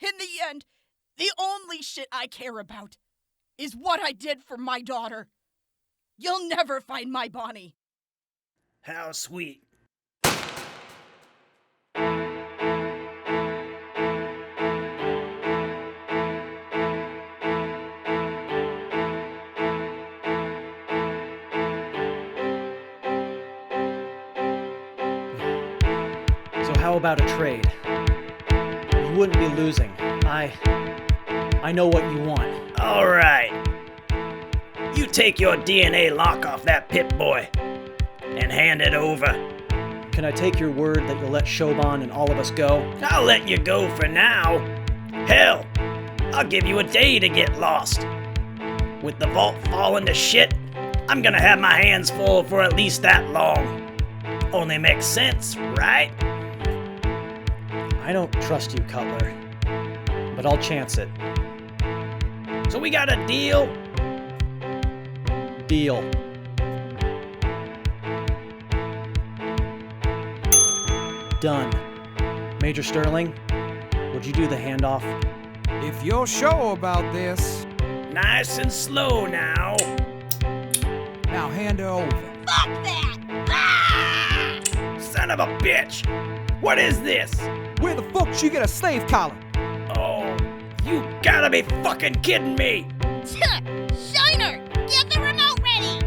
In the end, the only shit I care about is what I did for my daughter. You'll never find my Bonnie. How sweet. So how about a trade? You wouldn't be losing. I know what you want. All right. You take your DNA lock off that Pip-Boy and hand it over. Can I take your word that you'll let Siobhan and all of us go? I'll let you go for now. Hell, I'll give you a day to get lost. With the vault falling to shit, I'm gonna have my hands full for at least that long. Only makes sense, right? I don't trust you, Cutler, but I'll chance it. So we got a deal? Deal. Done. Major Sterling, would you do the handoff? If you're sure about this, Nice and slow now. now hand her over. Fuck that! Ah! Son of a bitch! What is this? Where the fuck she get a slave collar? Oh, you gotta be fucking kidding me! Shiner, get the remote ready!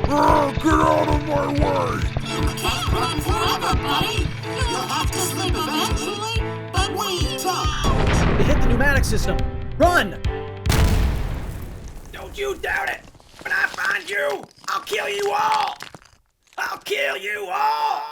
Get out of my way! You can't run forever, buddy. You'll have to sleep eventually, but we don't. They hit the pneumatic system! Run! Don't you doubt it! When I find you, I'll kill you all! I'll kill you all!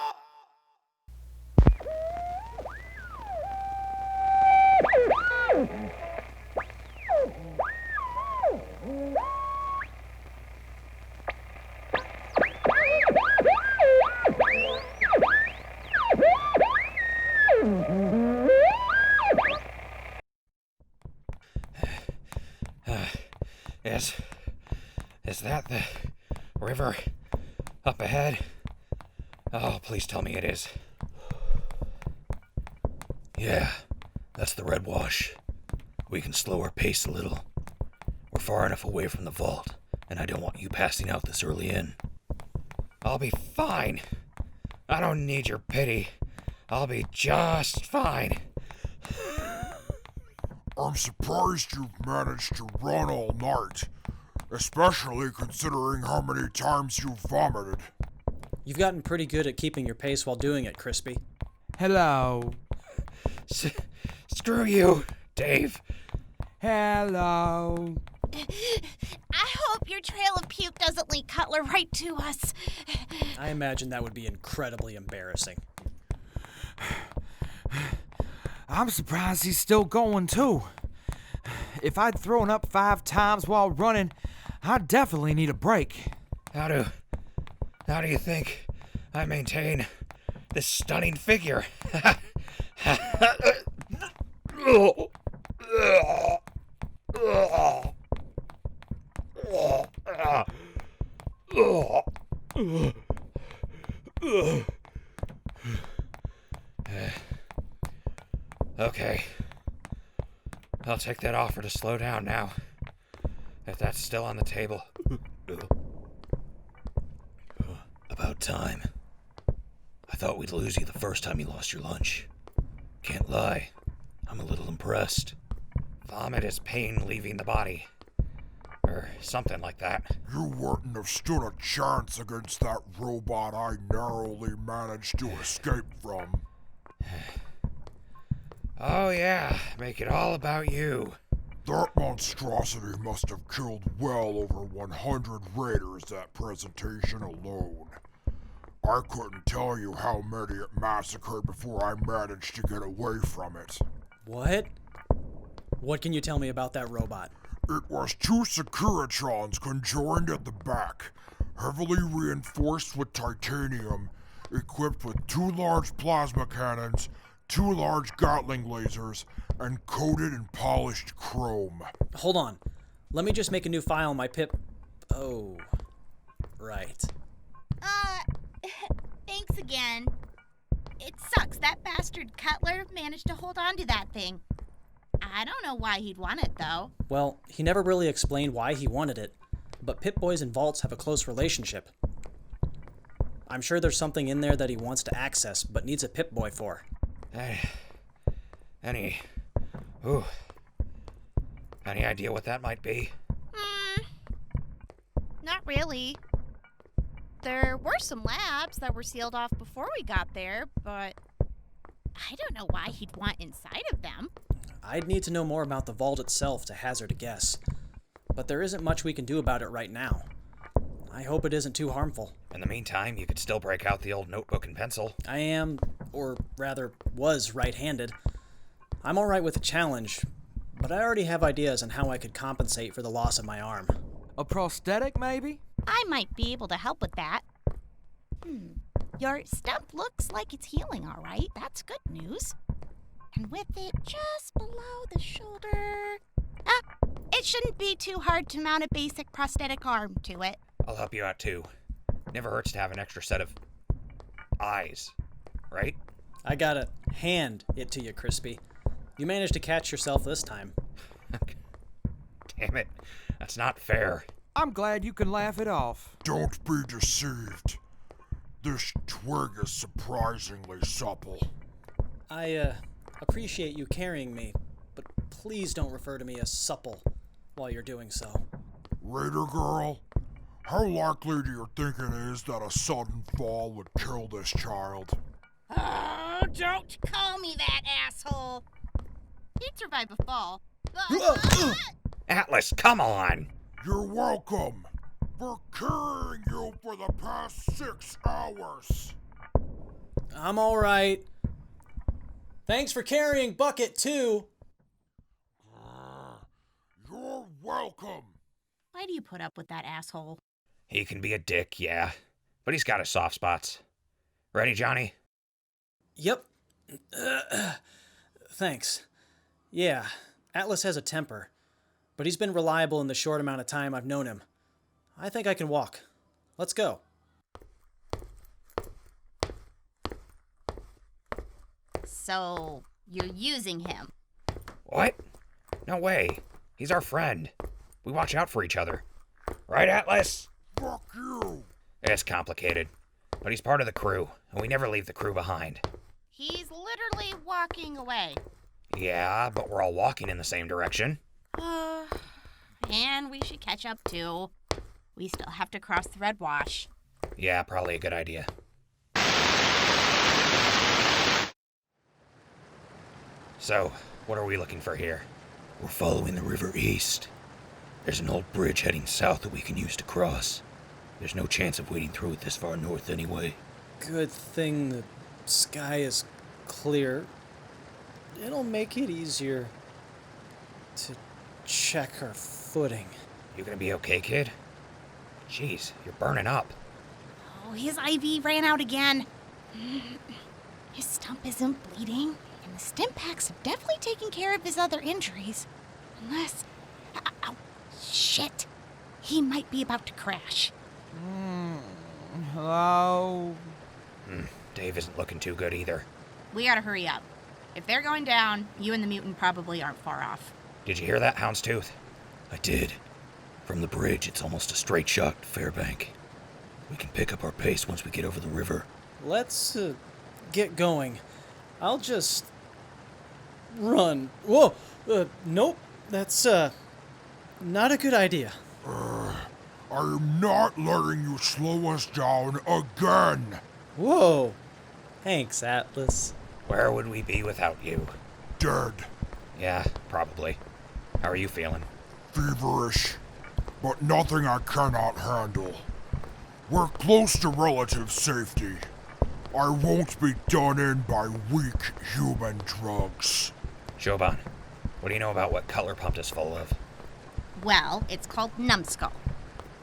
Is that the river up ahead? Oh, please tell me it is. Yeah, that's the red wash. We can slow our pace a little. We're far enough away from the vault, and I don't want you passing out this early in. I'll be fine. I don't need your pity. I'll be just fine. I'm surprised you've managed to run all night, especially considering how many times you've vomited. You've gotten pretty good at keeping your pace while doing it, Crispy. Hello. Screw you, Dave. Hello. I hope your trail of puke doesn't lead Cutler right to us. I imagine that would be incredibly embarrassing. I'm surprised he's still going, too. If I'd thrown up 5 times while running, I'd definitely need a break. How do you think I maintain this stunning figure? Okay. I'll take that offer to slow down now, if that's still on the table. About time. I thought we'd lose you the first time you lost your lunch. Can't lie, I'm a little impressed. Vomit is pain leaving the body. Or something like that. You wouldn't have stood a chance against that robot I narrowly managed to escape from. Oh yeah, make it all about you. That monstrosity must have killed well over 100 raiders that presentation alone. I couldn't tell you how many it massacred before I managed to get away from it. What? What can you tell me about that robot? It was 2 Securitrons conjoined at the back, heavily reinforced with titanium, equipped with 2 large plasma cannons, 2 large Gatling lasers, and coated in polished chrome. Hold on. Let me just make a new file on my pip... Oh. Right. Thanks again. It sucks. That bastard Cutler managed to hold on to that thing. I don't know why he'd want it, though. Well, he never really explained why he wanted it, but Pip-Boys and vaults have a close relationship. I'm sure there's something in there that he wants to access, but needs a Pip-Boy for. Any idea what that might be? Not really. There were some labs that were sealed off before we got there, but I don't know why he'd want inside of them. I'd need to know more about the vault itself to hazard a guess, but there isn't much we can do about it right now. I hope it isn't too harmful. In the meantime, you could still break out the old notebook and pencil. I am, or rather was, right-handed. I'm alright with the challenge, but I already have ideas on how I could compensate for the loss of my arm. A prosthetic, maybe? I might be able to help with that. Your stump looks like it's healing all right. That's good news. And with it just below the shoulder... it shouldn't be too hard to mount a basic prosthetic arm to it. I'll help you out too. Never hurts to have an extra set of eyes, right? I gotta hand it to you, Crispy. You managed to catch yourself this time. Damn it. That's not fair. I'm glad you can laugh it off. Don't be deceived. This twig is surprisingly supple. I appreciate you carrying me, but please don't refer to me as supple while you're doing so. Raider girl, how likely do you think it is that a sudden fall would kill this child? Oh, don't call me that, asshole. He'd survive a fall, but... Atlas, come on! You're welcome for carrying you for the past 6 hours. I'm alright. Thanks for carrying Bucket, too. You're welcome. Why do you put up with that asshole? He can be a dick, yeah, but he's got his soft spots. Ready, Johnny? Yep. Thanks. Yeah, Atlas has a temper, but he's been reliable in the short amount of time I've known him. I think I can walk. Let's go. So, you're using him? What? No way. He's our friend. We watch out for each other. Right, Atlas? Fuck you. It's complicated, but he's part of the crew, and we never leave the crew behind. He's literally walking away. Yeah, but we're all walking in the same direction. And we should catch up, too. We still have to cross the Red Wash. Yeah, probably a good idea. So, what are we looking for here? We're following the river east. There's an old bridge heading south that we can use to cross. There's no chance of wading through it this far north anyway. Good thing the sky is clear. It'll make it easier to check our footing. You gonna be okay, kid? Jeez, you're burning up. Oh, his IV ran out again. His stump isn't bleeding, and the stim packs have definitely taken care of his other injuries. Unless... Oh, shit. He might be about to crash. Hello? Dave isn't looking too good either. We gotta hurry up. If they're going down, you and the mutant probably aren't far off. Did you hear that, Houndstooth? I did. From the bridge, it's almost a straight shot to Fairbank. We can pick up our pace once we get over the river. Let's get going. I'll just run. Whoa! Nope. That's not a good idea. I am not letting you slow us down again. Whoa! Thanks, Atlas. Where would we be without you? Dead. Yeah, probably. How are you feeling? Feverish. But nothing I cannot handle. We're close to relative safety. I won't be done in by weak human drugs. Siobhan, what do you know about what Cutler pumped us full of? Well, it's called numbskull.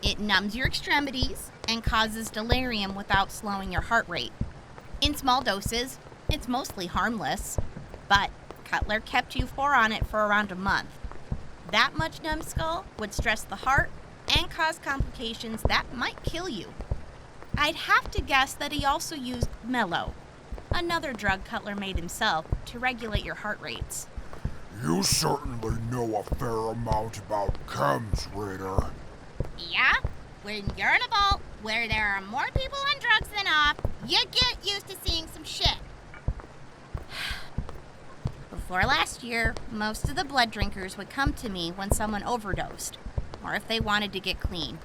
It numbs your extremities and causes delirium without slowing your heart rate. In small doses, it's mostly harmless, but Cutler kept you on it for around a month. That much numbskull would stress the heart and cause complications that might kill you. I'd have to guess that he also used mellow. Another drug Cutler made himself to regulate your heart rates. You certainly know a fair amount about chems, Raider. Yeah? When you're in a vault where there are more people on drugs than off, you get used to seeing some shit. Before last year, most of the blood drinkers would come to me when someone overdosed, or if they wanted to get clean.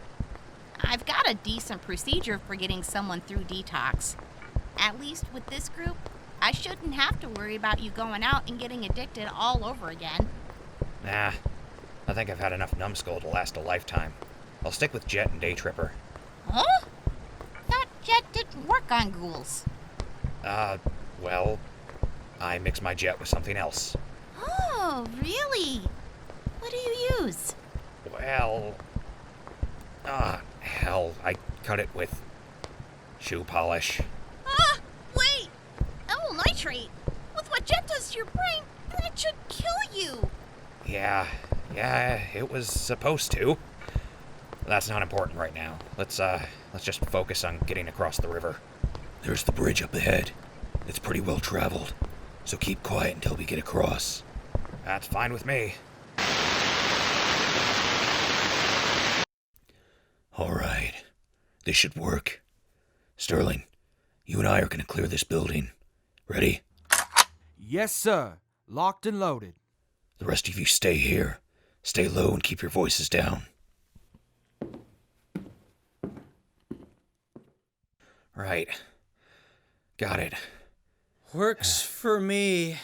I've got a decent procedure for getting someone through detox. At least with this group, I shouldn't have to worry about you going out and getting addicted all over again. Nah, I think I've had enough numbskull to last a lifetime. I'll stick with Jet and Day Tripper. Huh? Thought Jet didn't work on ghouls. Well, I mix my Jet with something else. Oh, really? What do you use? Well, hell, I cut it with shoe polish. Wait! Amyl nitrate! With what Jet does to your brain, that should kill you! Yeah, it was supposed to. That's not important right now. Let's just focus on getting across the river. There's the bridge up ahead. It's pretty well traveled, so keep quiet until we get across. That's fine with me. All right. This should work. Sterling, you and I are gonna clear this building. Ready? Yes, sir. Locked and loaded. The rest of you stay here. Stay low and keep your voices down. Right. Got it. Works for me.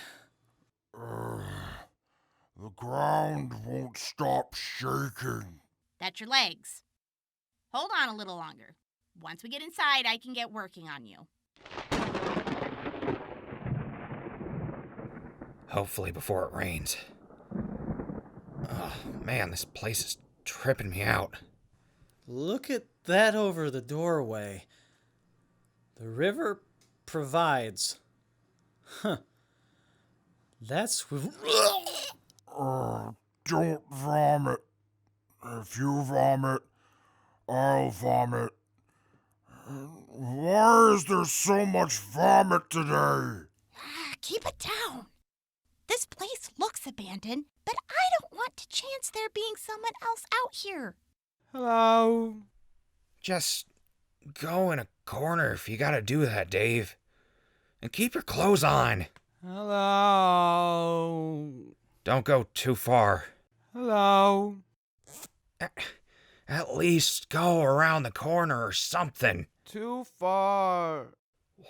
The ground won't stop shaking. That's your legs. Hold on a little longer. Once we get inside, I can get working on you. Hopefully before it rains. Oh, man, this place is tripping me out. Look at that over the doorway. The river provides. Huh. That's... Don't vomit. If you vomit, I'll vomit. Why is there so much vomit today? Keep it down. This place looks abandoned, but I don't want to chance there being someone else out here. Hello? Just go in a corner if you gotta do that, Dave. And keep your clothes on. Hello? Don't go too far. Hello? At least go around the corner or something. Too far.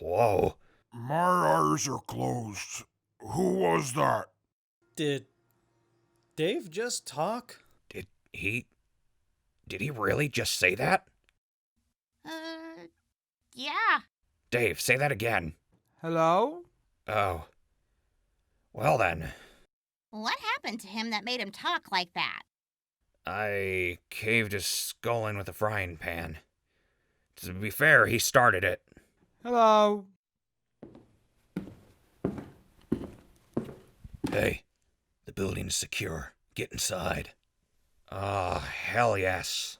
Whoa. My eyes are closed. Who was that? Did Dave just talk? Did he really just say that? Yeah. Dave, say that again. Hello? Oh. Well then. What happened to him that made him talk like that? I caved his skull in with a frying pan. To be fair, he started it. Hello? Hey, the building is secure. Get inside. Oh, hell yes.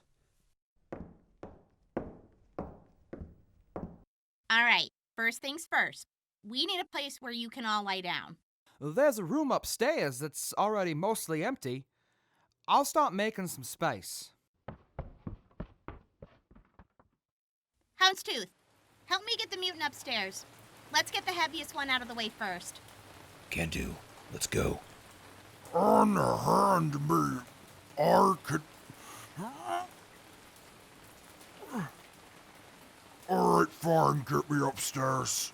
All right, first things first. We need a place where you can all lie down. There's a room upstairs that's already mostly empty. I'll start making some space. Houndstooth, help me get the mutant upstairs. Let's get the heaviest one out of the way first. Can do. Let's go. On hand me, I could... Alright, fine, get me upstairs.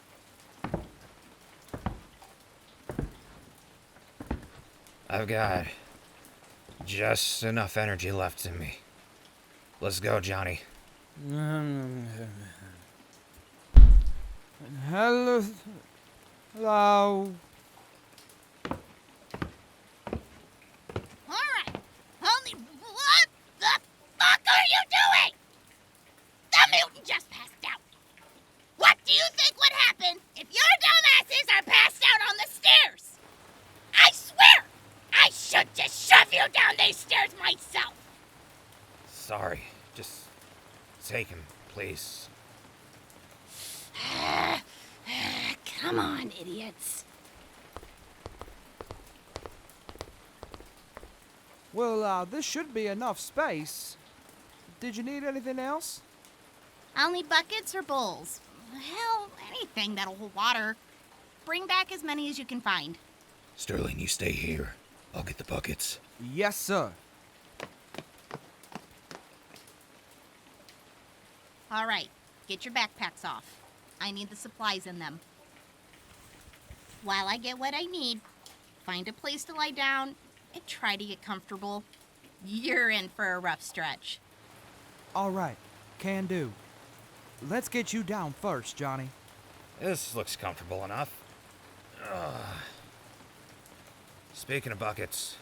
I've got just enough energy left in me. Let's go, Johnny. Hello? Hello? Alright, only what the fuck are you doing? The mutant just passed out. What do you think would happen if your dumbasses are passed out on the stairs? I swear, I should just shove you down these stairs myself. Sorry. Just take him, please. Come on, idiots. Well, this should be enough space. Did you need anything else? I'll need buckets or bowls. Hell, anything that'll hold water. Bring back as many as you can find. Sterling, you stay here. I'll get the buckets. Yes, sir. All right, get your backpacks off. I need the supplies in them. While I get what I need, find a place to lie down and try to get comfortable. You're in for a rough stretch. All right, can do. Let's get you down first, Johnny. This looks comfortable enough. Speaking of buckets.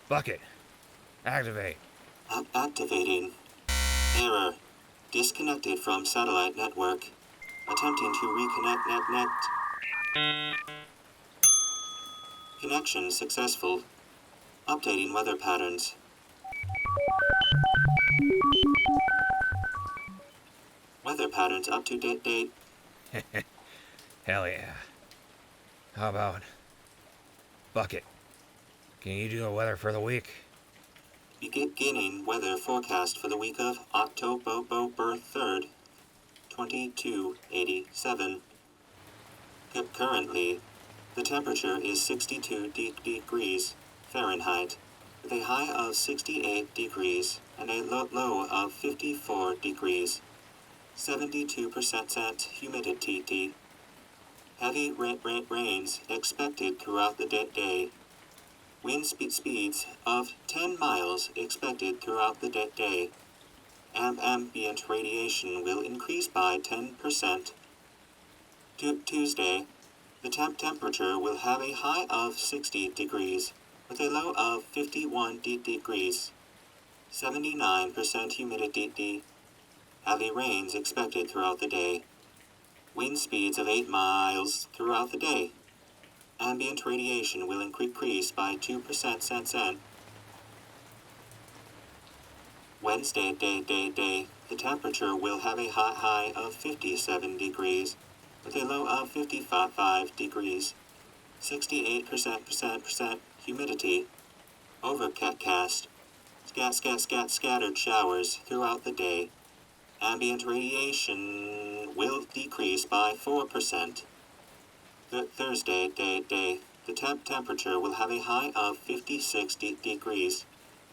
Bucket. Activate. Activating. Error. Disconnected from satellite network. Attempting to reconnect net. Connection successful. Updating weather patterns. Weather patterns up to date. Hell yeah. How about bucket? Can you do the weather for the week? Beginning weather forecast for the week of October 3rd, 2287. Currently, the temperature is 62 degrees Fahrenheit, with a high of 68 degrees and a low of 54 degrees. 72% humidity. Heavy rains expected throughout the day. Wind speeds of 10 miles expected throughout the day. Ambient radiation will increase by 10%. Tuesday, the temperature will have a high of 60 degrees, with a low of 51 degrees. 79% humidity. Heavy rains expected throughout the day. Wind speeds of 8 miles throughout the day. Ambient radiation will increase by 2%. Wednesday, day. The temperature will have a high of 57 degrees, with a low of 55 degrees. 68% humidity. Overcast. Scattered showers throughout the day. Ambient radiation will decrease by 4%. Thursday, day. The temperature will have a high of 56 degrees,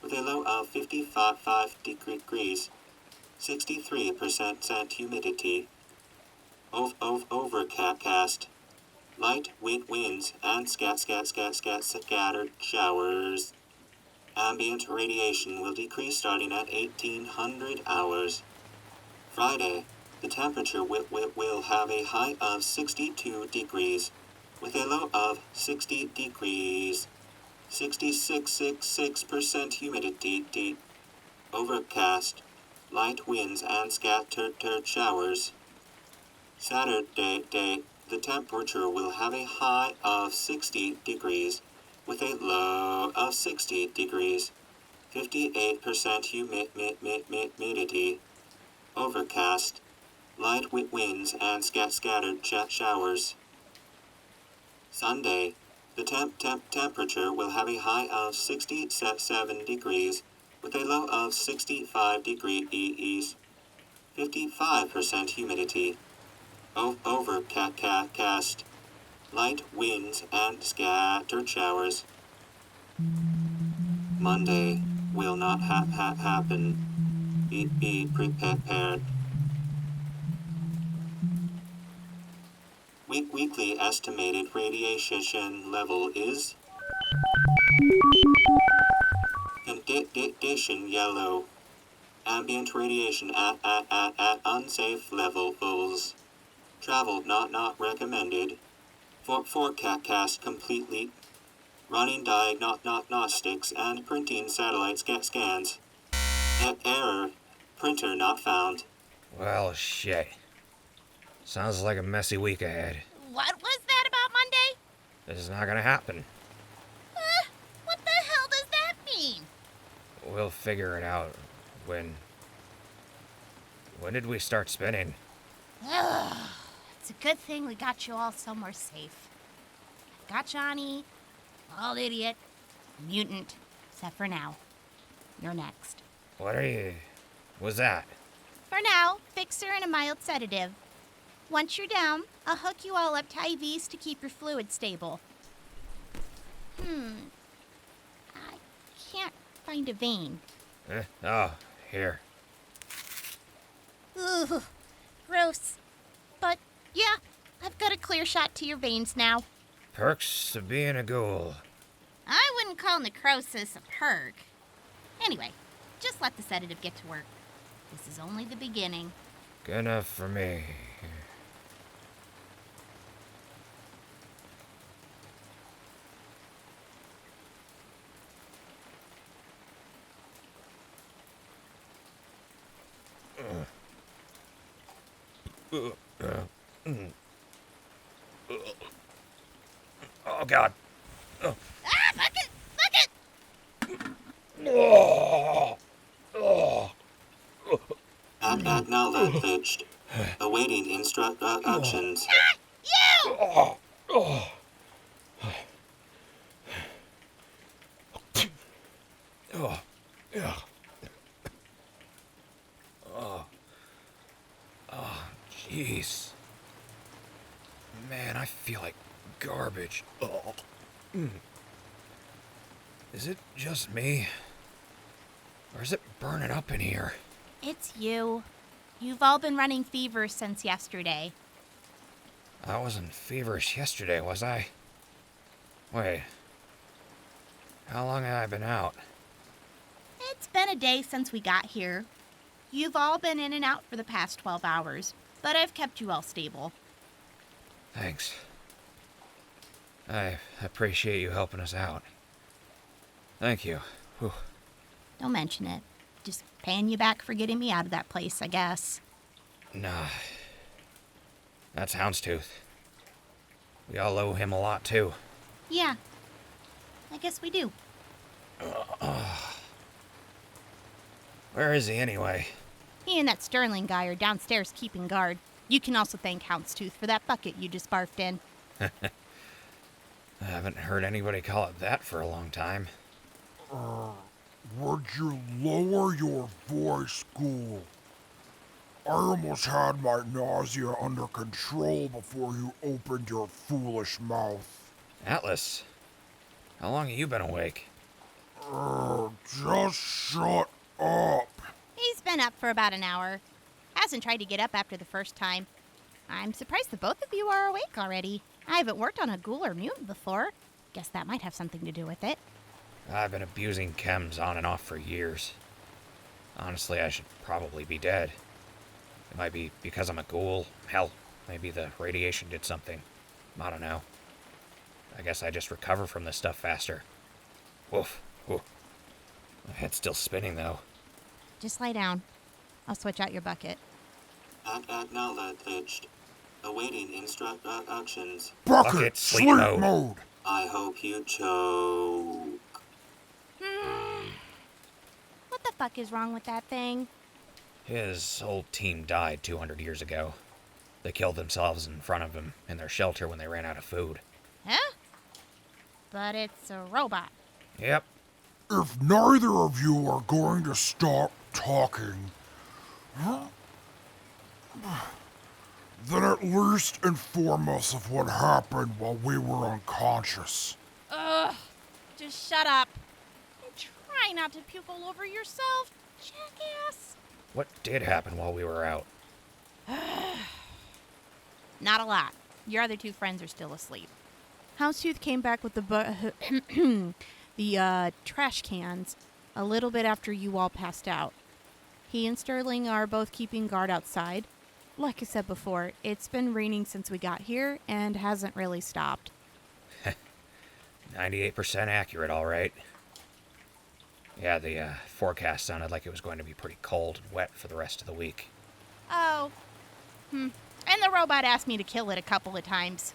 with a low of 55 degrees. 63% humidity. Overcast. Light winds and scattered showers. Ambient radiation will decrease starting at 1800 hours. Friday, the temperature will have a high of 62 degrees, with a low of 60 degrees. 66% humidity. Overcast. Light winds and scattered showers. Saturday, the temperature will have a high of 60 degrees, with a low of 60 degrees. 58% humidity. Overcast. Light winds and scattered showers. Sunday, the temperature will have a high of 67 degrees, with a low of 65 degrees. 55% humidity. Overcast. Light winds and scattered showers. Monday will not happen. Be prepared. Weekly estimated radiation level is condition yellow. Ambient radiation at unsafe levels. Travel not recommended. Forecast completely. Running diagnostics and printing satellite scans. Error. Printer not found. Well, shit. Sounds like a messy week ahead. What was that about Monday? This is not gonna happen. What the hell does that mean? We'll figure it out when... When did we start spinning? It's It's a good thing we got you all somewhere safe. Got Johnny, bald idiot, mutant, except for now. You're next. Was that? For now, fixer and a mild sedative. Once you're down, I'll hook you all up to IVs to keep your fluid stable. I can't find a vein. Here. Ugh, gross. But, yeah, I've got a clear shot to your veins now. Perks of being a ghoul. I wouldn't call necrosis a perk. Anyway, just let the sedative get to work. This is only the beginning. Good enough for me. Oh, God. Ah, bucket! Acknowledged. Awaiting instructions. You! Jeez. Man, I feel like garbage. Is it just me? Or is it burning up in here? It's you. You've all been running fevers since yesterday. I wasn't feverish yesterday, was I? Wait. How long have I been out? It's been a day since we got here. You've all been in and out for the past 12 hours, but I've kept you all stable. Thanks. I appreciate you helping us out. Thank you. Whew. Don't mention it. Just paying you back for getting me out of that place, I guess. Nah. That's Houndstooth. We all owe him a lot, too. Yeah. I guess we do. Where is he, anyway? He and that Sterling guy are downstairs keeping guard. You can also thank Houndstooth for that bucket you just barfed in. I haven't heard anybody call it that for a long time. Would you lower your voice, ghoul? I almost had my nausea under control before you opened your foolish mouth. Atlas, how long have you been awake? Just shut up. He's been up for about an hour. Hasn't tried to get up after the first time. I'm surprised the both of you are awake already. I haven't worked on a ghoul or mutant before. Guess that might have something to do with it. I've been abusing chems on and off for years. Honestly, I should probably be dead. It might be because I'm a ghoul. Hell, maybe the radiation did something. I don't know. I guess I just recover from this stuff faster. Woof. Woof. My head's still spinning, though. Just lie down. I'll switch out your bucket. Acknowledged. Awaiting instructions. Bucket, sleep mode. I hope you choke. What the fuck is wrong with that thing? His whole team died 200 years ago. They killed themselves in front of him in their shelter when they ran out of food. Huh? But it's a robot. Yep. If neither of you are going to stop talking, then at least inform us of what happened while we were unconscious. Ugh. Just shut up. And try not to puke all over yourself, jackass. What did happen while we were out? Not a lot. Your other two friends are still asleep. Houndstooth came back with the trash cans a little bit after you all passed out. He and Sterling are both keeping guard outside. Like I said before, it's been raining since we got here and hasn't really stopped. 98% accurate, all right. Yeah, the forecast sounded like it was going to be pretty cold and wet for the rest of the week. Oh. And the robot asked me to kill it a couple of times.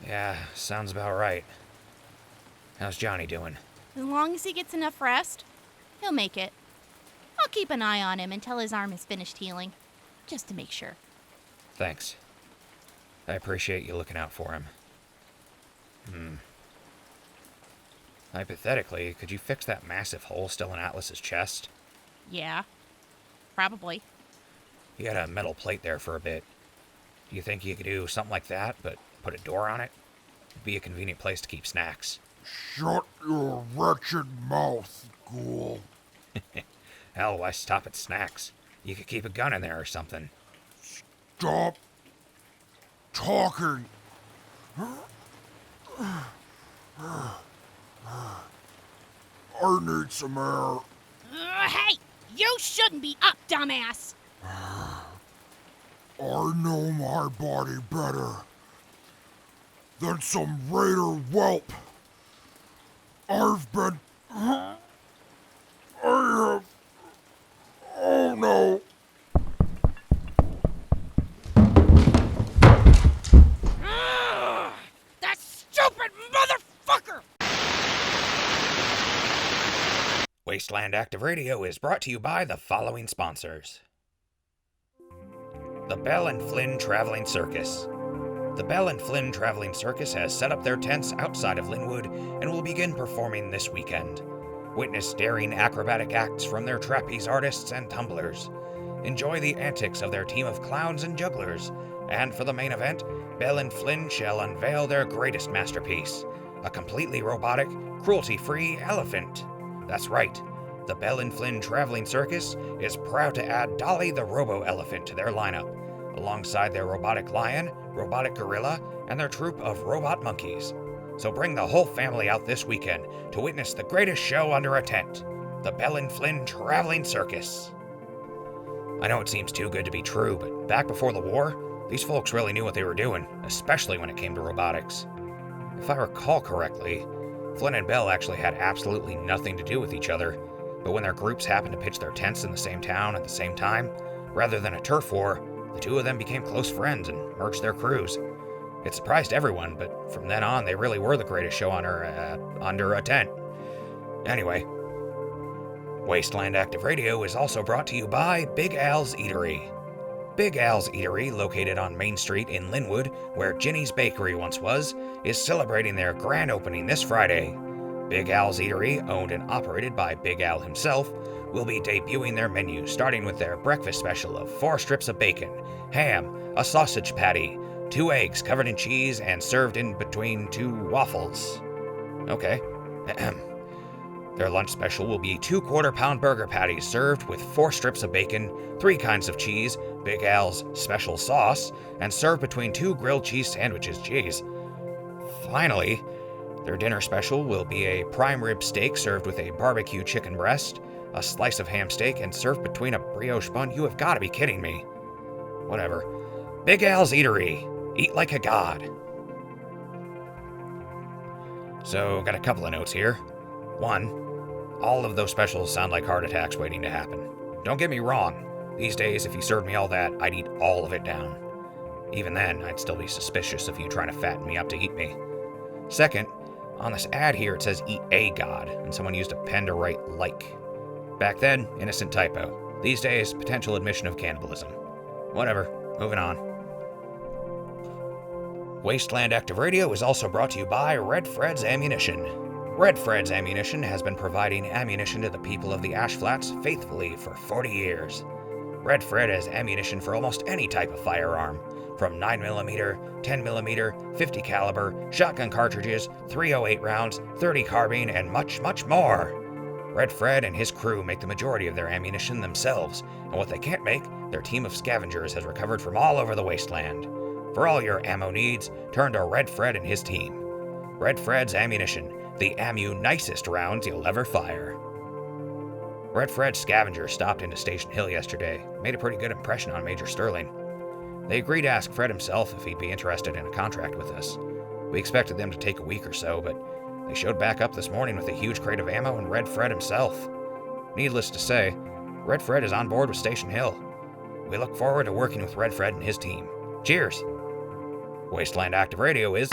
Yeah, sounds about right. How's Johnny doing? As long as he gets enough rest, he'll make it. I'll keep an eye on him until his arm is finished healing, just to make sure. Thanks. I appreciate you looking out for him. Hypothetically, could you fix that massive hole still in Atlas's chest? Yeah, probably. He had a metal plate there for a bit. Do you think you could do something like that, but put a door on it? It'd be a convenient place to keep snacks. Shut your wretched mouth, ghoul. Hell, why stop at snacks? You could keep a gun in there or something. Stop talking. I need some air. Hey, you shouldn't be up, dumbass. I know my body better than some raider whelp. I've been... I have... Oh no. That stupid motherfucker! Wasteland Active Radio is brought to you by the following sponsors. The Bell and Flynn Traveling Circus. The Bell and Flynn Traveling Circus has set up their tents outside of Linwood and will begin performing this weekend. Witness daring acrobatic acts from their trapeze artists and tumblers. Enjoy the antics of their team of clowns and jugglers. And for the main event, Bell and Flynn shall unveil their greatest masterpiece, a completely robotic, cruelty-free elephant. That's right. The Bell and Flynn Traveling Circus is proud to add Dolly the Robo-Elephant to their lineup, alongside their robotic lion, robotic gorilla, and their troupe of robot monkeys. So bring the whole family out this weekend to witness the greatest show under a tent, the Bell and Flynn Traveling Circus. I know it seems too good to be true, but back before the war, these folks really knew what they were doing, especially when it came to robotics. If I recall correctly, Flynn and Bell actually had absolutely nothing to do with each other, but when their groups happened to pitch their tents in the same town at the same time, rather than a turf war, the two of them became close friends and merged their crews. It surprised everyone, but from then on, they really were the greatest show under a tent. Anyway, Wasteland Active Radio is also brought to you by Big Al's Eatery. Big Al's Eatery, located on Main Street in Linwood, where Ginny's Bakery once was, is celebrating their grand opening this Friday. Big Al's Eatery, owned and operated by Big Al himself, will be debuting their menu, starting with their breakfast special of 4 strips of bacon, ham, a sausage patty, 2 eggs covered in cheese, and served in between 2 waffles. Okay. Their lunch special will be 2 quarter-pound burger patties served with 4 strips of bacon, 3 kinds of cheese, Big Al's special sauce, and served between 2 grilled cheese sandwiches. Jeez. Finally, their dinner special will be a prime rib steak served with a barbecue chicken breast, a slice of ham steak, and served between a brioche bun. You have got to be kidding me. Whatever. Big Al's Eatery. Eat like a god. So, got a couple of notes here. 1, all of those specials sound like heart attacks waiting to happen. Don't get me wrong. These days, if you served me all that, I'd eat all of it down. Even then, I'd still be suspicious of you trying to fatten me up to eat me. 2nd, on this ad here it says eat a god, and someone used a pen to write like. Back then, innocent typo. These days, potential admission of cannibalism. Whatever, moving on. Wasteland Active Radio is also brought to you by Red Fred's Ammunition. Red Fred's Ammunition has been providing ammunition to the people of the Ash Flats faithfully for 40 years. Red Fred has ammunition for almost any type of firearm, from 9mm, 10mm, 50 caliber, shotgun cartridges, .308 rounds, .30 carbine, and much, much more. Red Fred and his crew make the majority of their ammunition themselves, and what they can't make, their team of scavengers has recovered from all over the wasteland. For all your ammo needs, turn to Red Fred and his team. Red Fred's Ammunition, the ammu-nicest rounds you'll ever fire. Red Fred's scavengers stopped into Station Hill yesterday, made a pretty good impression on Major Sterling. They agreed to ask Fred himself if he'd be interested in a contract with us. We expected them to take a week or so, but they showed back up this morning with a huge crate of ammo and Red Fred himself. Needless to say, Red Fred is on board with Station Hill. We look forward to working with Red Fred and his team. Cheers! Wasteland Active Radio is...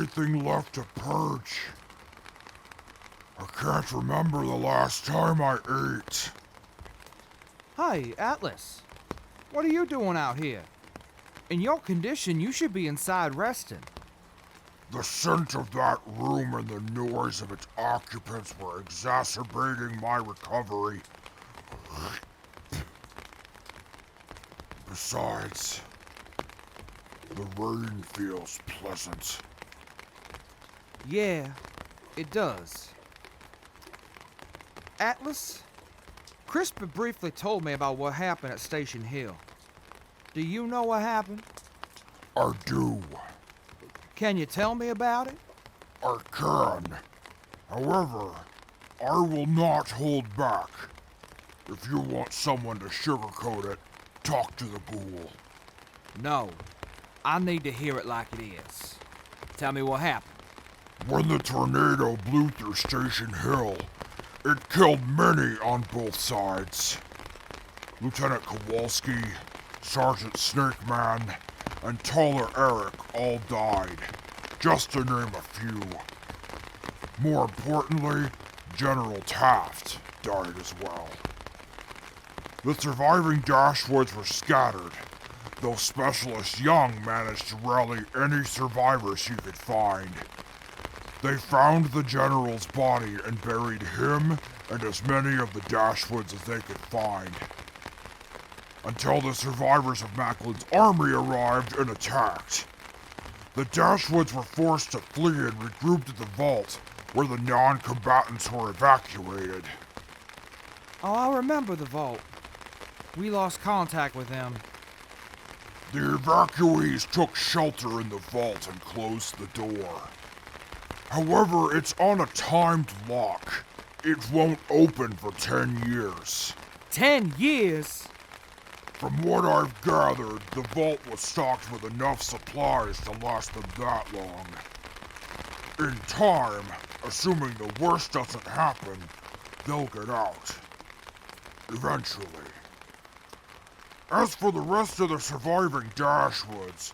anything left to purge. I can't remember the last time I ate. Hey, Atlas. What are you doing out here? In your condition, you should be inside resting. The scent of that room and the noise of its occupants were exacerbating my recovery. Besides, the rain feels pleasant. Yeah, it does. Atlas, Crispy briefly told me about what happened at Station Hill. Do you know what happened? I do. Can you tell me about it? I can. However, I will not hold back. If you want someone to sugarcoat it, talk to the ghoul. No. I need to hear it like it is. Tell me what happened. When the tornado blew through Station Hill, it killed many on both sides. Lieutenant Kowalski, Sergeant Snakeman, and Taller Eric all died, just to name a few. More importantly, General Taft died as well. The surviving Dashwoods were scattered, though Specialist Young managed to rally any survivors he could find. They found the General's body and buried him and as many of the Dashwoods as they could find. Until the survivors of Macklin's army arrived and attacked. The Dashwoods were forced to flee and regrouped at the vault, where the non-combatants were evacuated. Oh, I remember the vault. We lost contact with them. The evacuees took shelter in the vault and closed the door. However, it's on a timed lock. It won't open for 10 years. 10 years? From what I've gathered, the vault was stocked with enough supplies to last them that long. In time, assuming the worst doesn't happen, they'll get out. Eventually. As for the rest of the surviving Dashwoods,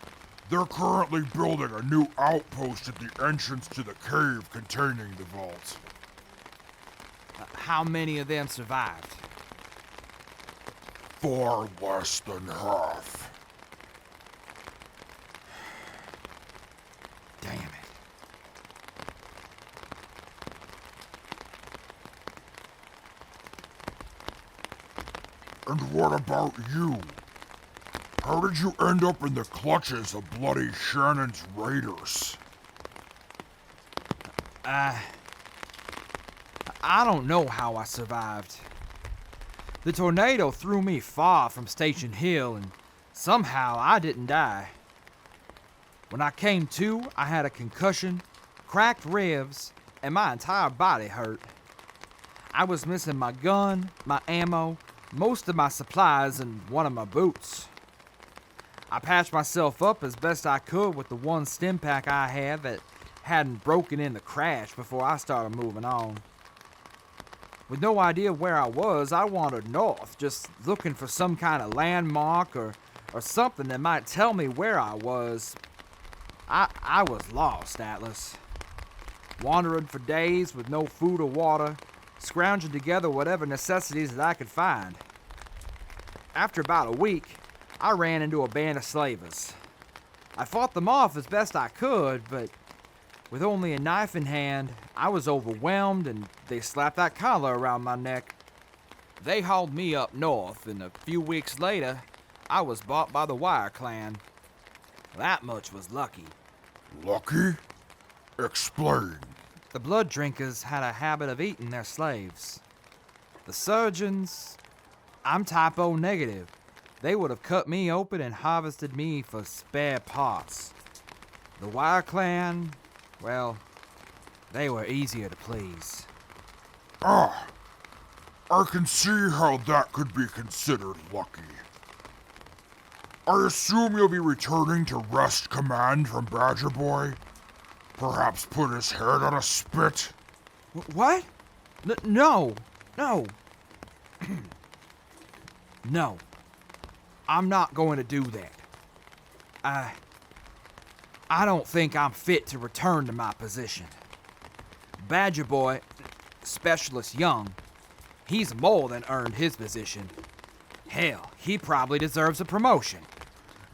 they're currently building a new outpost at the entrance to the cave containing the vault. How many of them survived? Far less than half. Damn it. And what about you? How did you end up in the clutches of bloody Shannon's raiders? I don't know how I survived. The tornado threw me far from Station Hill, and somehow I didn't die. When I came to, I had a concussion, cracked ribs, and my entire body hurt. I was missing my gun, my ammo, most of my supplies, and one of my boots. I patched myself up as best I could with the one stim pack I had that hadn't broken in the crash before I started moving on. With no idea where I was, I wandered north, just looking for some kind of landmark or something that might tell me where I was. I was lost, Atlas. Wandering for days with no food or water, scrounging together whatever necessities that I could find. After about a week, I ran into a band of slavers. I fought them off as best I could, but with only a knife in hand, I was overwhelmed and they slapped that collar around my neck. They hauled me up north, and a few weeks later, I was bought by the Wire Clan. That much was lucky. Lucky? Explain. The blood drinkers had a habit of eating their slaves. The surgeons, I'm type O negative. They would have cut me open and harvested me for spare parts. The Wire Clan, well, they were easier to please. I can see how that could be considered lucky. I assume you'll be returning to wrest command from Badger Boy? Perhaps put his head on a spit? What? No. No. I'm not going to do that. I don't think I'm fit to return to my position. Badger Boy, Specialist Young, he's more than earned his position. Hell, he probably deserves a promotion.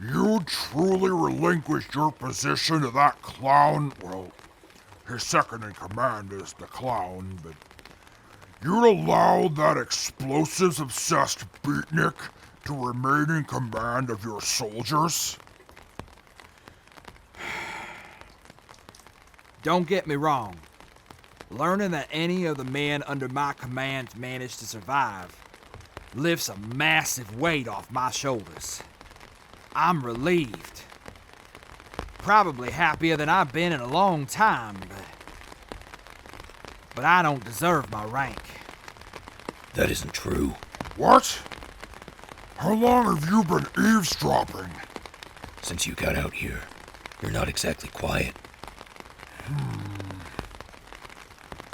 You truly relinquished your position to that clown? Well, his second in command is the clown, but you'd allow that explosives-obsessed beatnik to remain in command of your soldiers? Don't get me wrong. Learning that any of the men under my command managed to survive lifts a massive weight off my shoulders. I'm relieved. Probably happier than I've been in a long time, but I don't deserve my rank. That isn't true. What? How long have you been eavesdropping? Since you got out here, you're not exactly quiet.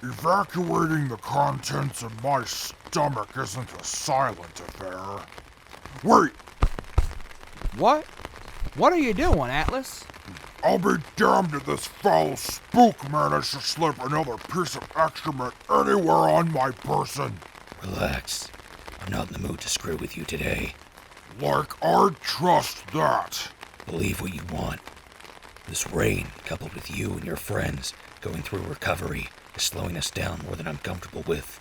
Evacuating the contents of my stomach isn't a silent affair. Wait! What? What are you doing, Atlas? I'll be damned if this foul spook managed to slip another piece of excrement anywhere on my person. Relax. I'm not in the mood to screw with you today. Like I'd trust that. Believe what you want. This rain, coupled with you and your friends going through recovery, is slowing us down more than I'm comfortable with.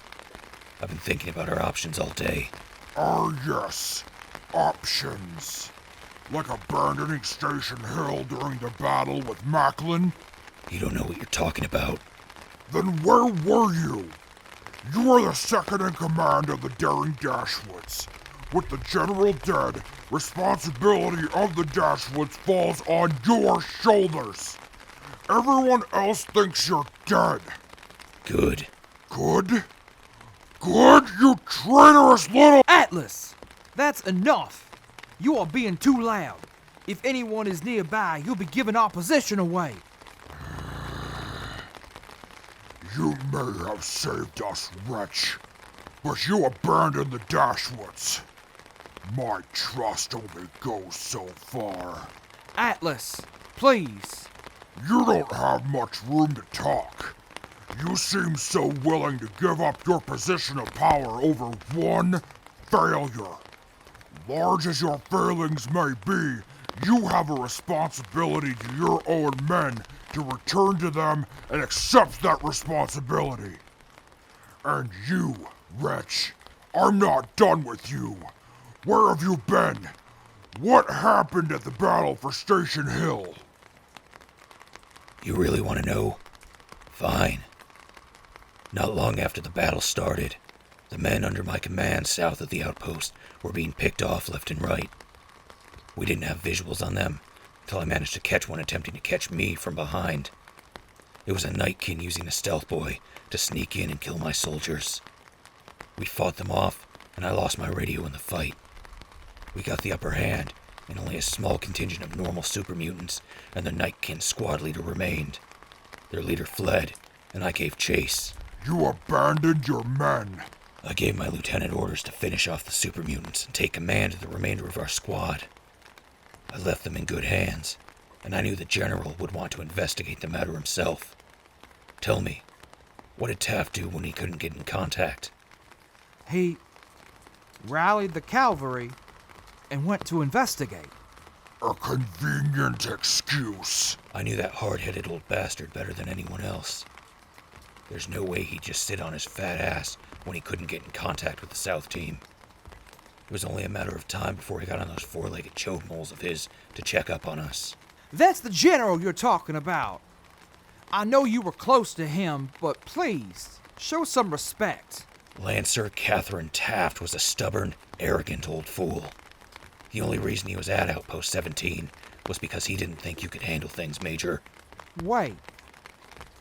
I've been thinking about our options all day. Yes. Options. Like abandoning Station Hill during the battle with Macklin? You don't know what you're talking about. Then where were you? You are the second in command of the Daring Dashwoods. With the General dead, responsibility of the Dashwoods falls on your shoulders. Everyone else thinks you're dead. Good. Good? Good, you traitorous little— Atlas! That's enough! You are being too loud. If anyone is nearby, you'll be giving our position away. You may have saved us, wretch, but you abandoned the Dashwoods. My trust only goes so far. Atlas, please. You don't have much room to talk. You seem so willing to give up your position of power over one failure. Large as your failings may be, you have a responsibility to your own men to return to them and accept that responsibility. And you, wretch, I'm not done with you. Where have you been? What happened at the battle for Station Hill? You really want to know? Fine. Not long after the battle started, the men under my command south of the outpost were being picked off left and right. We didn't have visuals on them until I managed to catch one attempting to catch me from behind. It was a Nightkin using a stealth boy to sneak in and kill my soldiers. We fought them off, and I lost my radio in the fight. We got the upper hand, and only a small contingent of normal super mutants and the Nightkin squad leader remained. Their leader fled, and I gave chase. You abandoned your men. I gave my lieutenant orders to finish off the super mutants and take command of the remainder of our squad. I left them in good hands, and I knew the general would want to investigate the matter himself. Tell me, what did Taft do when he couldn't get in contact? He rallied the cavalry and went to investigate. A convenient excuse. I knew that hard-headed old bastard better than anyone else. There's no way he'd just sit on his fat ass when he couldn't get in contact with the South team. It was only a matter of time before he got on those four-legged chode moles of his to check up on us. That's the general you're talking about. I know you were close to him, but please, show some respect. Lancer Catherine Taft was a stubborn, arrogant old fool. The only reason he was at Outpost 17 was because he didn't think you could handle things, Major. Wait,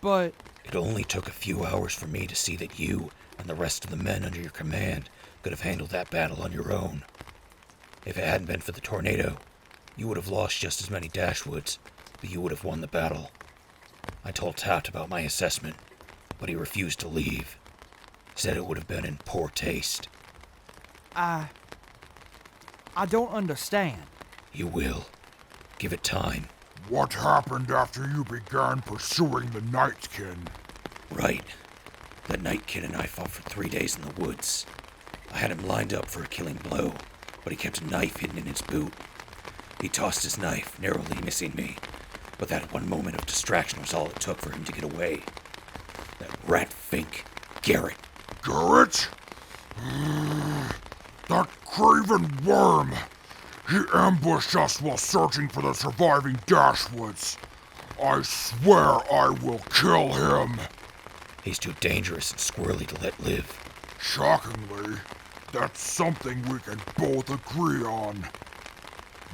but... It only took a few hours for me to see that you and the rest of the men under your command could have handled that battle on your own. If it hadn't been for the tornado, you would have lost just as many Dashwoods, but you would have won the battle. I told Taft about my assessment, but he refused to leave. Said it would have been in poor taste. I don't understand. You will. Give it time. What happened after you began pursuing the Nightkin? Right. That Nightkin and I fought for 3 days in the woods. I had him lined up for a killing blow, but he kept a knife hidden in his boot. He tossed his knife, narrowly missing me, but that one moment of distraction was all it took for him to get away. That rat fink, Garrett. Garrett? That craven worm! He ambushed us while searching for the surviving Dashwoods. I swear I will kill him. He's too dangerous and squirrely to let live. Shockingly, that's something we can both agree on.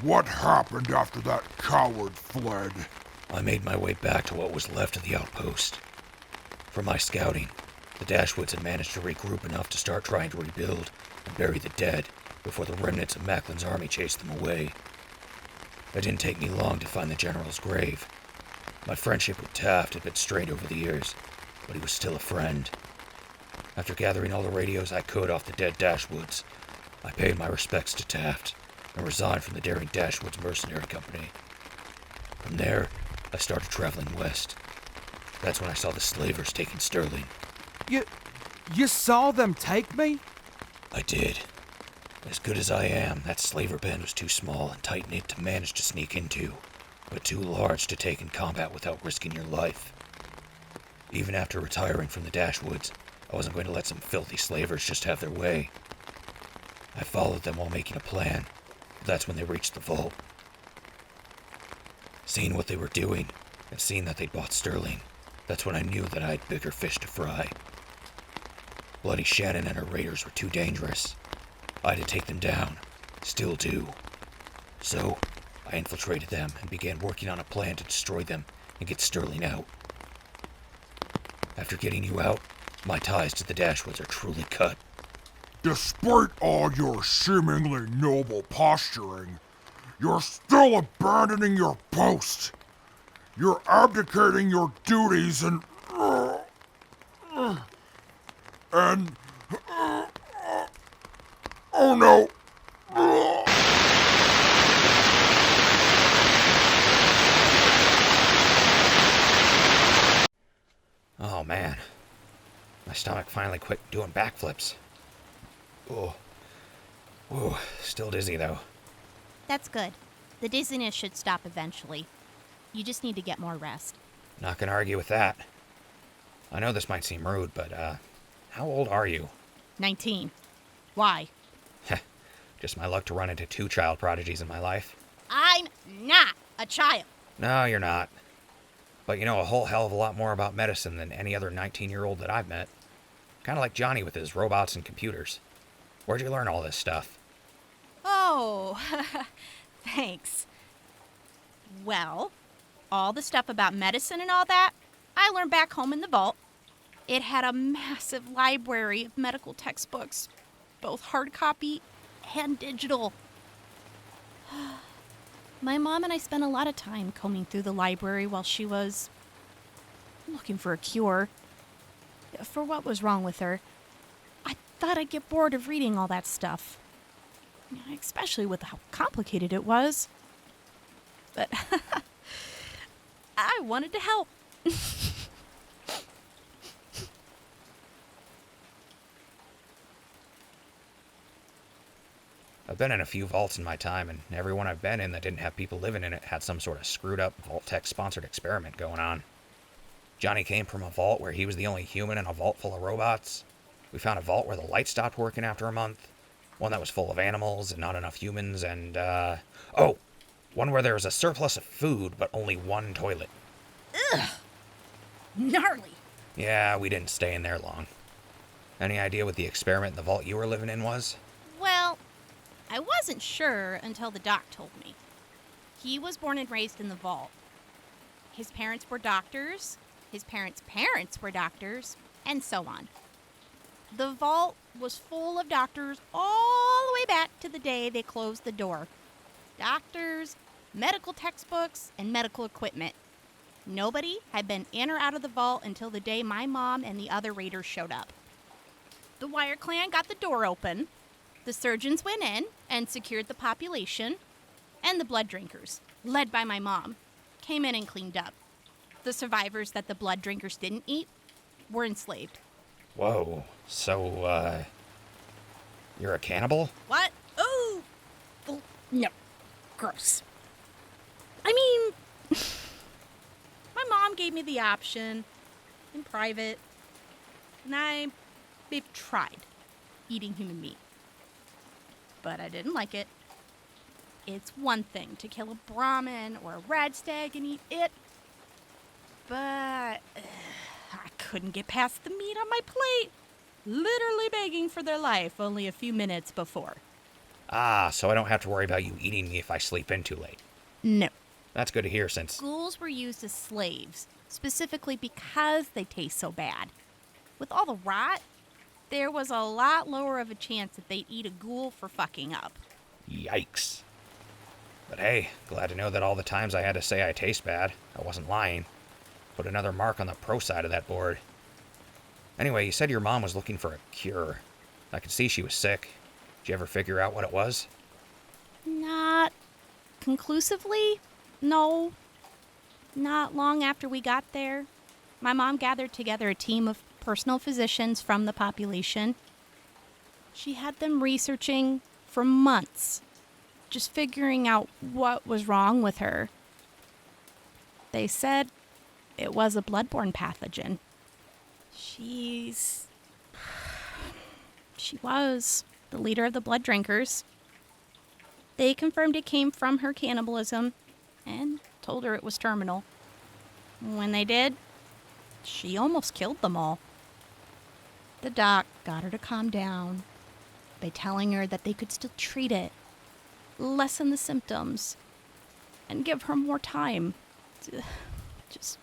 What happened after that coward fled? I made my way back to what was left of the outpost. From my scouting, the Dashwoods had managed to regroup enough to start trying to rebuild and bury the dead before the remnants of Macklin's army chased them away. It didn't take me long to find the general's grave. My friendship with Taft had been strained over the years, but he was still a friend. After gathering all the radios I could off the dead Dashwoods, I paid my respects to Taft and resigned from the daring Dashwoods mercenary company. From there, I started traveling west. That's when I saw the slavers taking Sterling. You saw them take me? I did. As good as I am, that slaver band was too small and tight-knit to manage to sneak into, but too large to take in combat without risking your life. Even after retiring from the Dashwoods, I wasn't going to let some filthy slavers just have their way. I followed them while making a plan, but that's when they reached the vault. Seeing what they were doing, and seeing that they'd bought Sterling, that's when I knew that I had bigger fish to fry. Bloody Shannon and her raiders were too dangerous. I had to take them down. Still do. So, I infiltrated them and began working on a plan to destroy them and get Sterling out. After getting you out, my ties to the Dashwoods are truly cut. Despite all your seemingly noble posturing, you're still abandoning your post. You're abdicating your duties and oh no! Oh man, my stomach finally quit doing backflips. Oh, whoa, still dizzy though. That's good. The dizziness should stop eventually. You just need to get more rest. Not gonna argue with that. I know this might seem rude, but how old are you? 19. Why? Just my luck to run into 2 child prodigies in my life. I'm not a child. No, you're not. But you know a whole hell of a lot more about medicine than any other 19-year-old that I've met. Kind of like Johnny with his robots and computers. Where'd you learn all this stuff? Oh, thanks. Well, all the stuff about medicine and all that, I learned back home in the vault. It had a massive library of medical textbooks, both hard copy and digital. My mom and I spent a lot of time combing through the library while she was looking for a cure for what was wrong with her. I thought I'd get bored of reading all that stuff, especially with how complicated it was. But I wanted to help. I've been in a few vaults in my time, and every one I've been in that didn't have people living in it had some sort of screwed-up Vault-Tech-sponsored experiment going on. Johnny came from a vault where he was the only human in a vault full of robots. We found a vault where the lights stopped working after a month. One that was full of animals and not enough humans, and, one where there was a surplus of food, but only one toilet. Ugh! Gnarly! Yeah, we didn't stay in there long. Any idea what the experiment in the vault you were living in was? Well, I wasn't sure until the doc told me. He was born and raised in the vault. His parents were doctors, his parents' parents were doctors, and so on. The vault was full of doctors all the way back to the day they closed the door. Doctors, medical textbooks, and medical equipment. Nobody had been in or out of the vault until the day my mom and the other raiders showed up. The Wire Clan got the door open, the surgeons went in and secured the population, and the blood drinkers, led by my mom, came in and cleaned up. The survivors that the blood drinkers didn't eat were enslaved. Whoa. So, you're a cannibal? What? Oh! No. Gross. I mean, my mom gave me the option in private, and I've tried eating human meat. But I didn't like it. It's one thing to kill a Brahmin or a red stag and eat it, but I couldn't get past the meat on my plate, literally begging for their life only a few minutes before. Ah, so I don't have to worry about you eating me if I sleep in too late. No. That's good to hear since... Ghouls were used as slaves, specifically because they taste so bad. With all the rot, there was a lot lower of a chance that they'd eat a ghoul for fucking up. Yikes. But hey, glad to know that all the times I had to say I taste bad, I wasn't lying. Put another mark on the pro side of that board. Anyway, you said your mom was looking for a cure. I could see she was sick. Did you ever figure out what it was? Not conclusively, no. Not long after we got there, my mom gathered together a team of personal physicians from the population. She had them researching for months, just figuring out what was wrong with her. They said it was a bloodborne pathogen. She was the leader of the blood drinkers. They confirmed it came from her cannibalism and told her it was terminal. When they did, she almost killed them all. The doc got her to calm down by telling her that they could still treat it, lessen the symptoms, and give her more time. Just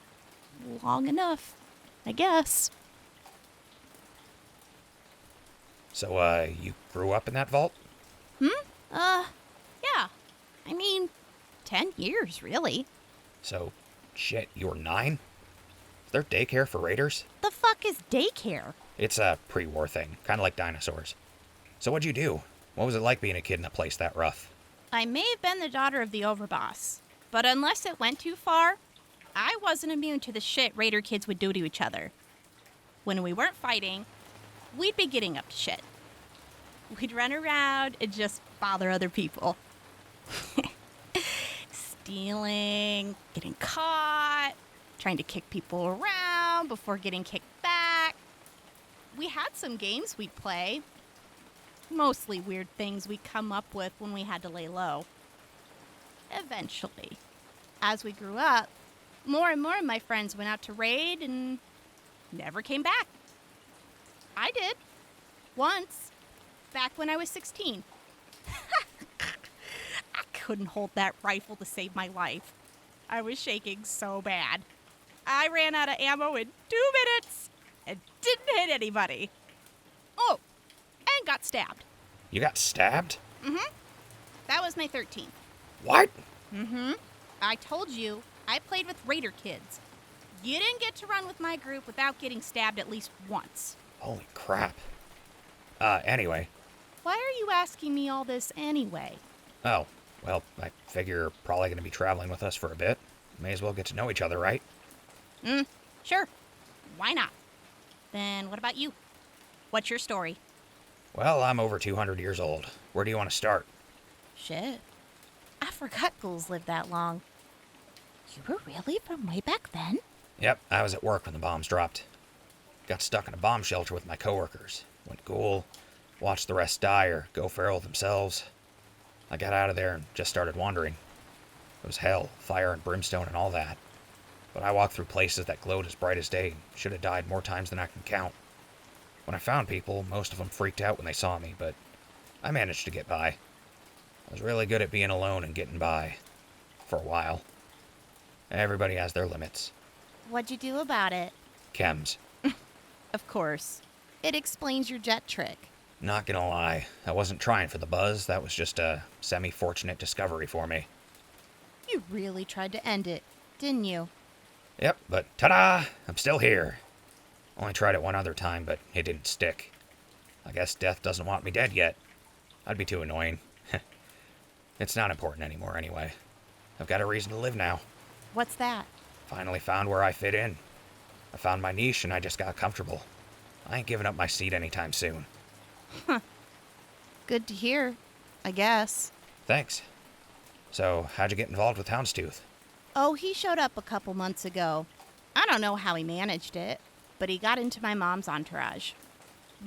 long enough, I guess. So, you grew up in that vault? Yeah. I mean, 10 years, really. So, shit, you were 9? Is there daycare for raiders? The fuck is daycare? It's a pre-war thing, kind of like dinosaurs. So what'd you do? What was it like being a kid in a place that rough? I may have been the daughter of the overboss, but unless it went too far, I wasn't immune to the shit raider kids would do to each other. When we weren't fighting, we'd be getting up to shit. We'd run around and just bother other people. Stealing, getting caught, trying to kick people around before getting kicked back. We had some games we'd play. Mostly weird things we'd come up with when we had to lay low. Eventually, as we grew up, more and more of my friends went out to raid and never came back. I did. Once. Back when I was 16. I couldn't hold that rifle to save my life. I was shaking so bad. I ran out of ammo in 2 minutes and didn't hit anybody. Oh, and got stabbed. You got stabbed? Mm-hmm. That was my 13th. What? Mm-hmm. I told you, I played with raider kids. You didn't get to run with my group without getting stabbed at least once. Holy crap. Anyway. Why are you asking me all this anyway? Oh, well, I figure you're probably going to be traveling with us for a bit. May as well get to know each other, right? Sure. Why not? Then what about you? What's your story? Well, I'm over 200 years old. Where do you want to start? Shit. I forgot ghouls lived that long. You were really from way back then? Yep, I was at work when the bombs dropped. Got stuck in a bomb shelter with my coworkers. Went ghoul, watched the rest die or go feral themselves. I got out of there and just started wandering. It was hell, fire and brimstone and all that. But I walked through places that glowed as bright as day. Should have died more times than I can count. When I found people, most of them freaked out when they saw me, but I managed to get by. I was really good at being alone and getting by. For a while. Everybody has their limits. What'd you do about it? Chems. Of course. It explains your jet trick. Not gonna lie, I wasn't trying for the buzz. That was just a semi-fortunate discovery for me. You really tried to end it, didn't you? Yep, but ta-da! I'm still here. Only tried it one other time, but it didn't stick. I guess death doesn't want me dead yet. I'd be too annoying. It's not important anymore anyway. I've got a reason to live now. What's that? Finally found where I fit in. I found my niche and I just got comfortable. I ain't giving up my seat anytime soon. Good to hear, I guess. Thanks. So, how'd you get involved with Houndstooth? Oh, he showed up a couple months ago. I don't know how he managed it, but he got into my mom's entourage.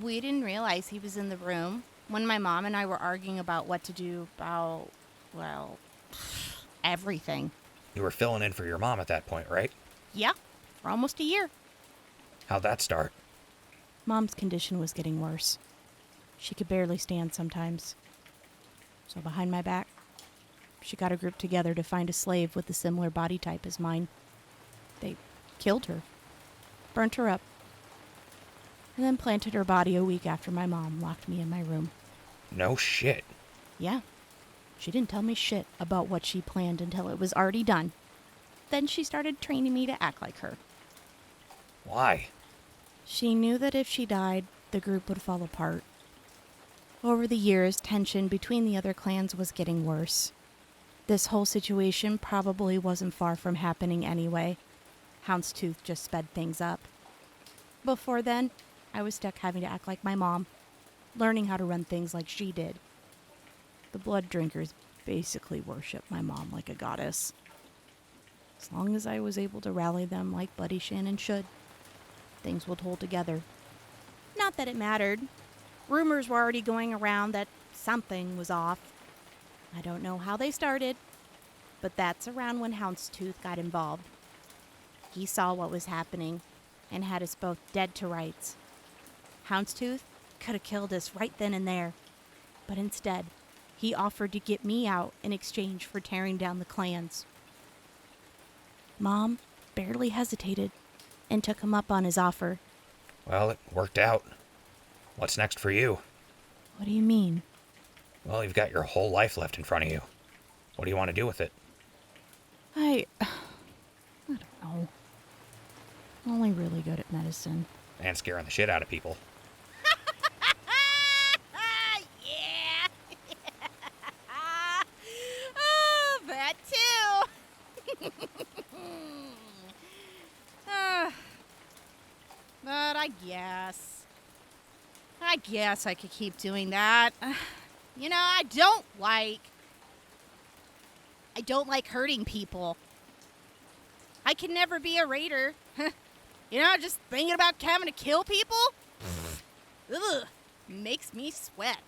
We didn't realize he was in the room when my mom and I were arguing about what to do about, well, everything. You were filling in for your mom at that point, right? Yeah, for almost a year. How'd that start? Mom's condition was getting worse. She could barely stand sometimes. So behind my back, she got a group together to find a slave with a similar body type as mine. They killed her, burnt her up, and then planted her body a week after my mom locked me in my room. No shit. Yeah. She didn't tell me shit about what she planned until it was already done. Then she started training me to act like her. Why? She knew that if she died, the group would fall apart. Over the years, tension between the other clans was getting worse. This whole situation probably wasn't far from happening anyway. Houndstooth just sped things up. Before then, I was stuck having to act like my mom, learning how to run things like she did. The blood drinkers basically worship my mom like a goddess. As long as I was able to rally them like Buddy Shannon should, things would hold together. Not that it mattered. Rumors were already going around that something was off. I don't know how they started, but that's around when Houndstooth got involved. He saw what was happening and had us both dead to rights. Houndstooth could have killed us right then and there, but instead, he offered to get me out in exchange for tearing down the clans. Mom barely hesitated and took him up on his offer. Well, it worked out. What's next for you? What do you mean? Well, you've got your whole life left in front of you. What do you want to do with it? I don't know. I'm only really good at medicine. And scaring the shit out of people. Yeah! Oh, that too! But I guess I could keep doing that. You know, I don't like hurting people. I can never be a raider. You know, just thinking about having to kill people? Ugh, makes me sweat.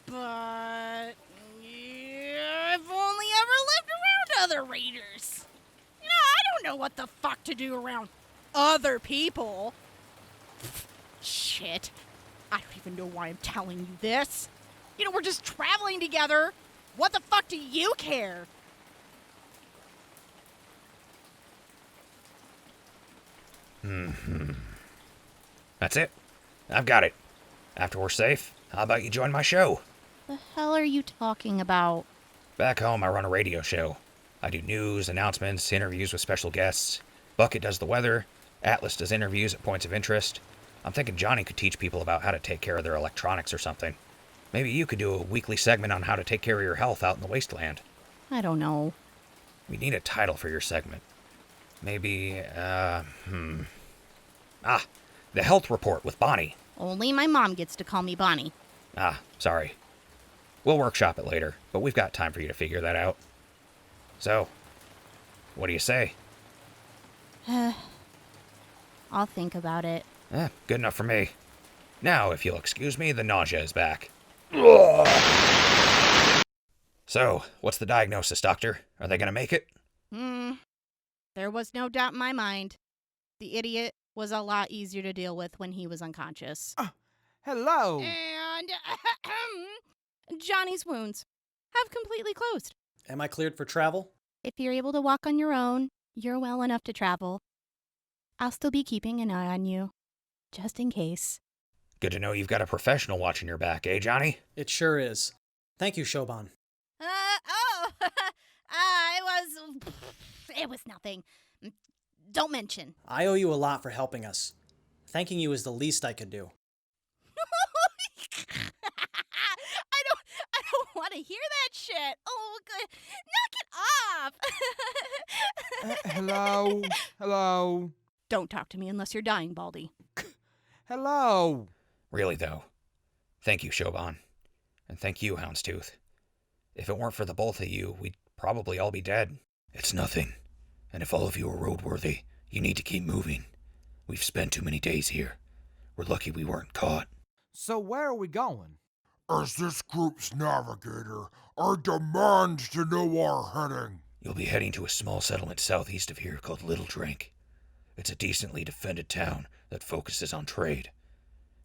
But yeah, I've only ever lived around other raiders. You know, I don't know what the fuck to do around other people. Shit. I don't even know why I'm telling you this. You know, we're just traveling together. What the fuck do you care? That's it. I've got it. After we're safe, how about you join my show? The hell are you talking about? Back home, I run a radio show. I do news, announcements, interviews with special guests. Bucket does the weather. Atlas does interviews at points of interest. I'm thinking Johnny could teach people about how to take care of their electronics or something. Maybe you could do a weekly segment on how to take care of your health out in the wasteland. I don't know. We need a title for your segment. Maybe, The Health Report with Bonnie. Only my mom gets to call me Bonnie. Sorry. We'll workshop it later, but we've got time for you to figure that out. So, what do you say? I'll think about it. Good enough for me. Now, if you'll excuse me, the nausea is back. So, what's the diagnosis, Doctor? Are they gonna make it? There was no doubt in my mind. The idiot was a lot easier to deal with when he was unconscious. Hello. And Johnny's wounds have completely closed. Am I cleared for travel? If you're able to walk on your own, you're well enough to travel. I'll still be keeping an eye on you, just in case. Good to know you've got a professional watching your back, eh, Johnny? It sure is. Thank you, Siobhan. It was nothing. Don't mention. I owe you a lot for helping us. Thanking you is the least I could do. I don't want to hear that shit. Oh, good. Knock it off. Hello? Hello? Don't talk to me unless you're dying, Baldy. Hello? Really, though, thank you, Siobhan. And thank you, Houndstooth. If it weren't for the both of you, we'd probably all be dead. It's nothing. And if all of you are roadworthy, you need to keep moving. We've spent too many days here. We're lucky we weren't caught. So where are we going? As this group's navigator, I demand to know our heading. You'll be heading to a small settlement southeast of here called Little Drink. It's a decently defended town that focuses on trade.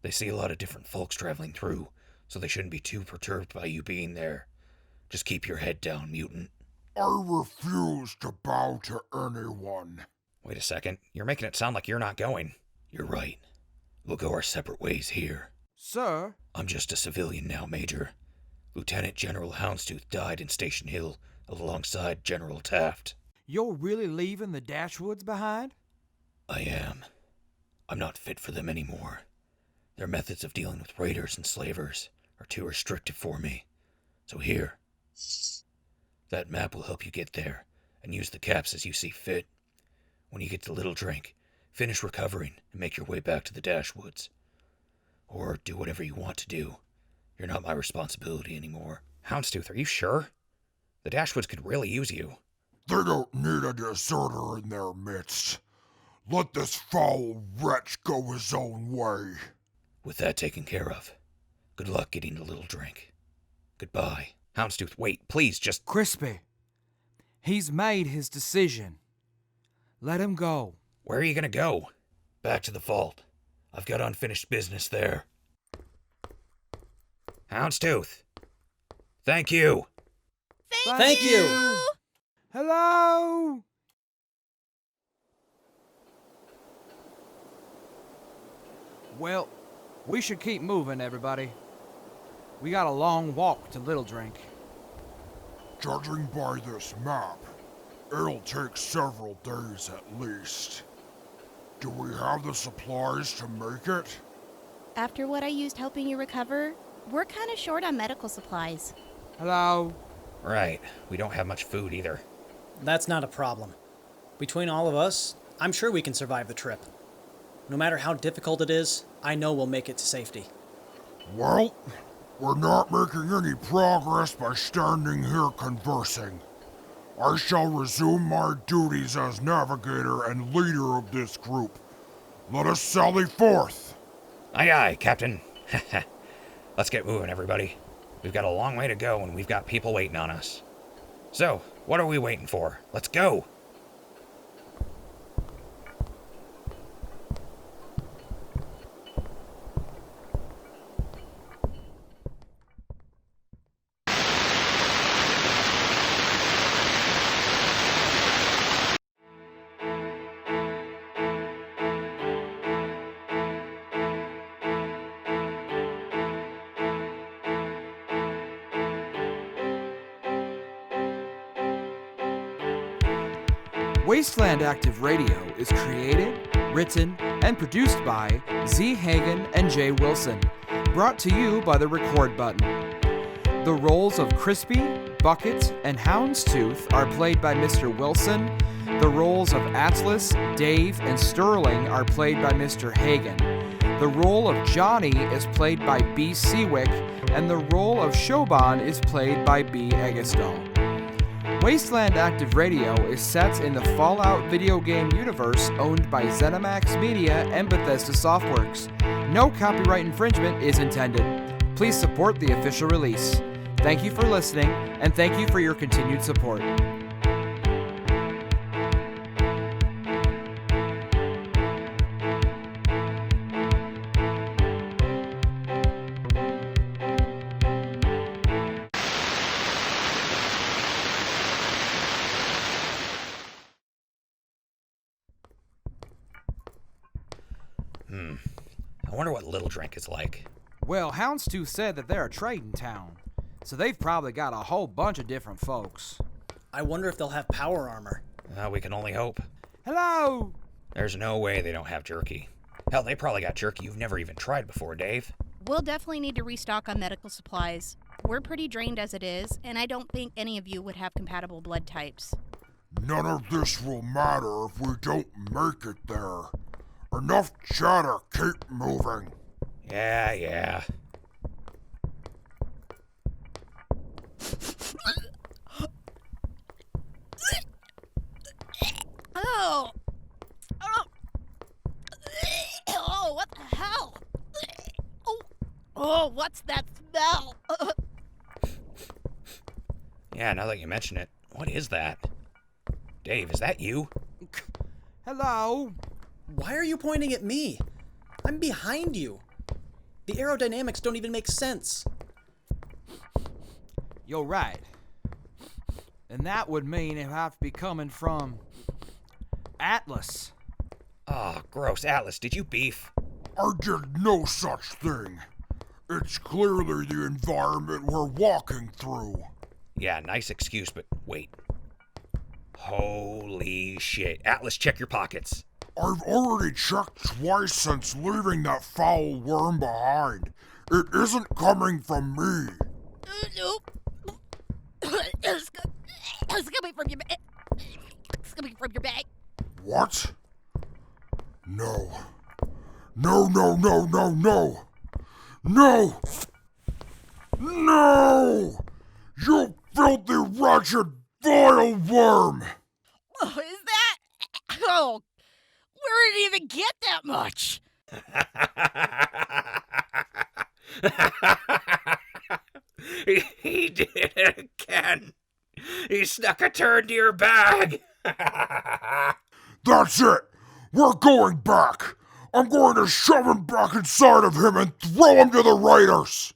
They see a lot of different folks traveling through, so they shouldn't be too perturbed by you being there. Just keep your head down, mutant. I refuse to bow to anyone. Wait a second. You're making it sound like you're not going. You're right. We'll go our separate ways here. Sir? I'm just a civilian now, Major. Lieutenant General Houndstooth died in Station Hill alongside General Taft. You're really leaving the Dashwoods behind? I am. I'm not fit for them anymore. Their methods of dealing with raiders and slavers are too restrictive for me. So here. That map will help you get there, and use the caps as you see fit. When you get to Little Drink, finish recovering and make your way back to the Dashwoods. Or do whatever you want to do. You're not my responsibility anymore. Houndstooth, are you sure? The Dashwoods could really use you. They don't need a deserter in their midst. Let this foul wretch go his own way. With that taken care of, good luck getting to Little Drink. Goodbye. Houndstooth, wait, please, just... Crispy. He's made his decision. Let him go. Where are you gonna go? Back to the vault. I've got unfinished business there. Houndstooth. Thank you. Thank you. Hello? Well, we should keep moving, everybody. We got a long walk to Little Drink. Judging by this map, it'll take several days at least. Do we have the supplies to make it? After what I used helping you recover, we're kind of short on medical supplies. Hello? Right, we don't have much food either. That's not a problem. Between all of us, I'm sure we can survive the trip. No matter how difficult it is, I know we'll make it to safety. Well, we're not making any progress by standing here conversing. I shall resume my duties as navigator and leader of this group. Let us sally forth. Aye, aye, Captain. Let's get moving, everybody. We've got a long way to go, and we've got people waiting on us. So, what are we waiting for? Let's go! Wasteland Active Radio is created, written, and produced by Z. Hagen and J. Wilson. Brought to you by the Record button. The roles of Crispy, Bucket, and Houndstooth are played by Mr. Wilson. The roles of Atlas, Dave, and Sterling are played by Mr. Hagen. The role of Johnny is played by B. Sewick, and the role of Siobhan is played by B. Egesdal. Wasteland Active Radio is set in the Fallout video game universe owned by ZeniMax Media and Bethesda Softworks. No copyright infringement is intended. Please support the official release. Thank you for listening, and thank you for your continued support. I wonder what Little Drink is like. Well, Houndstooth said that they're a trading town, so they've probably got a whole bunch of different folks. I wonder if they'll have power armor. We can only hope. Hello! There's no way they don't have jerky. Hell, they probably got jerky you've never even tried before, Dave. We'll definitely need to restock on medical supplies. We're pretty drained as it is, and I don't think any of you would have compatible blood types. None of this will matter if we don't make it there. Enough chatter, keep moving. Yeah. Oh, what the hell? Oh, what's that smell? Yeah, now that you mention it, what is that? Dave, is that you? Hello? Why are you pointing at me? I'm behind you. The aerodynamics don't even make sense. You're right. And that would mean it would have to be coming from Atlas. Oh, gross. Atlas, did you beef? I did no such thing. It's clearly the environment we're walking through. Yeah, nice excuse, but wait. Holy shit. Atlas, check your pockets. I've already checked twice since leaving that foul worm behind. It isn't coming from me. Nope. It's coming from your bag. It's coming from your bag. What? No. No. No! You filthy, wretched, vile worm! Oh, is that? Oh, where did he even get that much? He did it again. He snuck a turd to your bag. That's it! We're going back! I'm going to shove him back inside of him and throw him to the raiders!